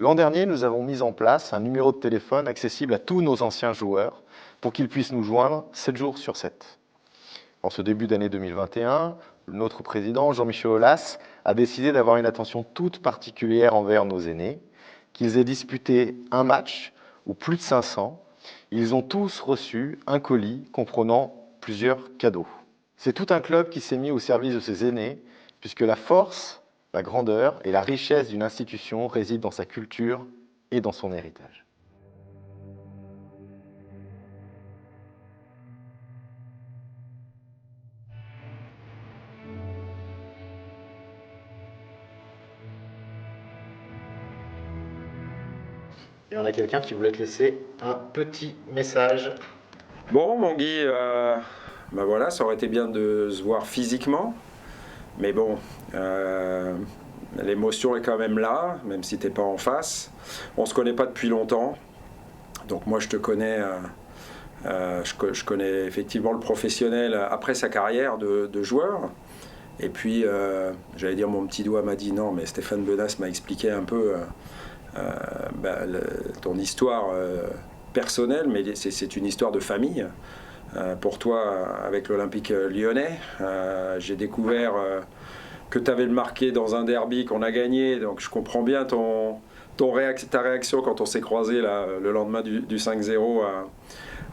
L'an dernier, nous avons mis en place un numéro de téléphone accessible à tous nos anciens joueurs pour qu'ils puissent nous joindre 7 jours sur 7. En ce début d'année 2021, notre président, Jean-Michel Aulas, a décidé d'avoir une attention toute particulière envers nos aînés. Qu'ils aient disputé un match ou plus de 500, ils ont tous reçu un colis comprenant plusieurs cadeaux. C'est tout un club qui s'est mis au service de ses aînés, puisque la force, la grandeur et la richesse d'une institution résident dans sa culture et dans son héritage. Et on a quelqu'un qui voulait te laisser un petit message. Bon, mon Guy, ben voilà, ça aurait été bien de se voir physiquement, mais bon, l'émotion est quand même là, même si t'es pas en face. On se connaît pas depuis longtemps, donc moi je te connais, je connais effectivement le professionnel après sa carrière de joueur. Et puis, j'allais dire, mon petit doigt m'a dit non, mais Stéphane Benas m'a expliqué un peu ton histoire personnelle, mais c'est une histoire de famille. Pour toi, avec l'Olympique lyonnais, j'ai découvert que tu avais le marqué dans un derby qu'on a gagné, donc je comprends bien ta réaction quand on s'est croisé là, le lendemain du 5-0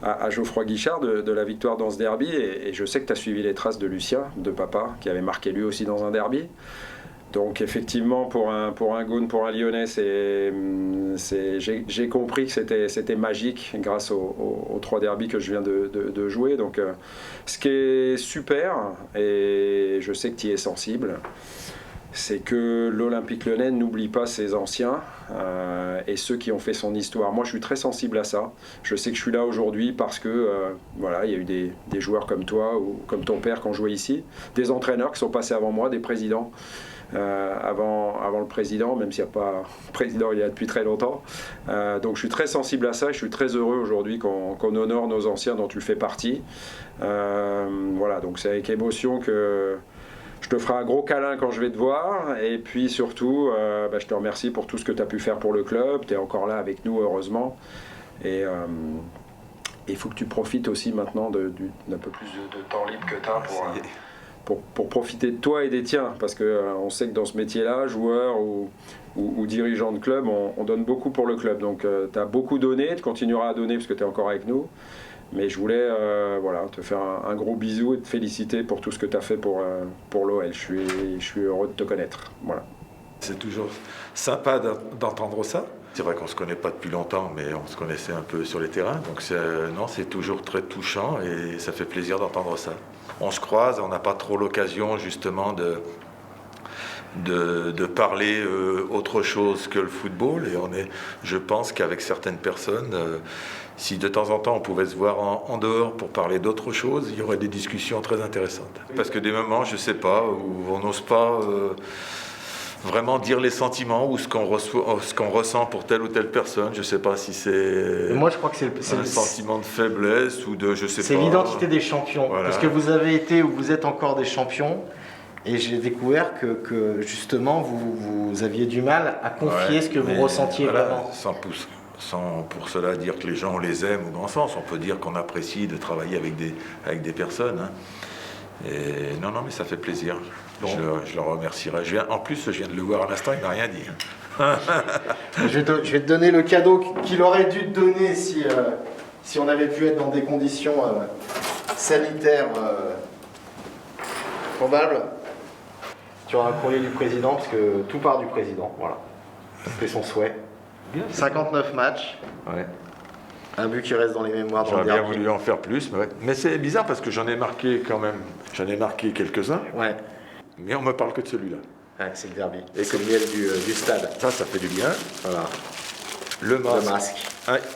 à Geoffroy Guichard de la victoire dans ce derby, et je sais que tu as suivi les traces de Lucien, de papa, qui avait marqué lui aussi dans un derby. Donc effectivement, pour un Goon, pour un Lyonnais, j'ai compris que c'était magique grâce aux 3 derbys que je viens de jouer. Donc ce qui est super, et je sais que tu y es sensible, c'est que l'Olympique Lyonnais n'oublie pas ses anciens et ceux qui ont fait son histoire. Moi, je suis très sensible à ça. Je sais que je suis là aujourd'hui parce que voilà, il y a eu des joueurs comme toi ou comme ton père qui ont joué ici, des entraîneurs qui sont passés avant moi, des présidents. Avant le président, même s'il n'y a pas président il y a depuis très longtemps. Donc je suis très sensible à ça et je suis très heureux aujourd'hui qu'on honore nos anciens dont tu fais partie. Voilà, donc c'est avec émotion que je te ferai un gros câlin quand je vais te voir, et puis surtout je te remercie pour tout ce que tu as pu faire pour le club. Tu es encore là avec nous, heureusement, et il faut que tu profites aussi maintenant d'un peu plus de temps libre que tu as pour profiter de toi et des tiens, parce qu'on sait que dans ce métier-là, joueur ou dirigeant de club, on donne beaucoup pour le club. Donc tu as beaucoup donné, tu continueras à donner parce que tu es encore avec nous. Mais je voulais voilà, te faire un gros bisou et te féliciter pour tout ce que tu as fait pour l'OL. Je suis heureux de te connaître. Voilà. C'est toujours sympa d'entendre ça. C'est vrai qu'on ne se connaît pas depuis longtemps, mais on se connaissait un peu sur les terrains. Donc c'est toujours très touchant et ça fait plaisir d'entendre ça. On se croise, on n'a pas trop l'occasion justement de parler autre chose que le football. Et je pense qu'avec certaines personnes, si de temps en temps on pouvait se voir en dehors pour parler d'autre chose, il y aurait des discussions très intéressantes. Parce que des moments, je ne sais pas, où on n'ose pas vraiment dire les sentiments ou ce qu'on ressent pour telle ou telle personne. Je ne sais pas si c'est moi, je crois que c'est un sentiment de faiblesse ou de je sais pas. C'est l'identité des champions. Voilà. Parce que vous avez été ou vous êtes encore des champions. Et j'ai découvert que justement vous aviez du mal à confier ce que vous ressentiez vraiment. Sans pour cela dire que les gens on les aime ou dans le sens. On peut dire qu'on apprécie de travailler avec des personnes. Hein. Et non, mais ça fait plaisir. Bon. Je le remercierai. En plus, je viens de le voir à l'instant, il m'a rien dit. Je vais te donner le cadeau qu'il aurait dû te donner si on avait pu être dans des conditions sanitaires probables. Tu auras un courrier du président, parce que tout part du président. Voilà. C'était son souhait. 59 matchs. Ouais. Un but qui reste dans les mémoires. J'aurais bien voulu en faire plus, mais c'est bizarre parce que j'en ai marqué quand même. J'en ai marqué quelques-uns. Ouais. Mais on me parle que de celui-là. Ouais, c'est le derby. Et c'est le miel du stade. Ça fait du bien. Voilà. Le masque.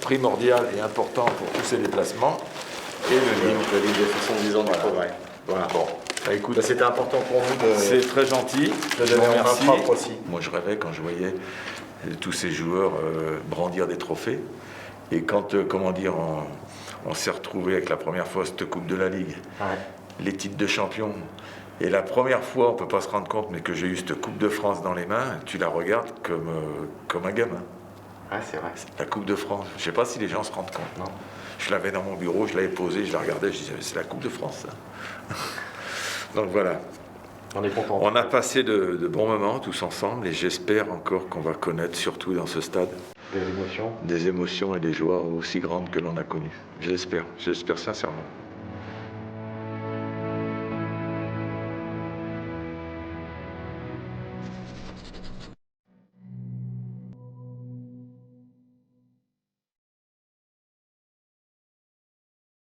Primordial et important pour tous ces déplacements. Et le livre. Le livre des 70 ans du progrès. Voilà. Bon. Bah, écoute, c'était important pour nous de... C'est très gentil. De donner en main propre aussi. Moi, je rêvais quand je voyais tous ces joueurs brandir des trophées. Et quand, on s'est retrouvés avec la première fois cette Coupe de la Ligue, les titres de champion, et la première fois, on ne peut pas se rendre compte, mais que j'ai eu cette Coupe de France dans les mains, tu la regardes comme un gamin. Ouais, c'est vrai. La Coupe de France. Je ne sais pas si les gens se rendent compte. Non. Je l'avais dans mon bureau, je l'avais posé, je la regardais, je disais, c'est la Coupe de France, ça. Donc voilà. On est content. On a passé de bons moments tous ensemble et j'espère encore qu'on va connaître, surtout dans ce stade, Des émotions. des émotions et des joies aussi grandes que l'on a connues. J'espère sincèrement.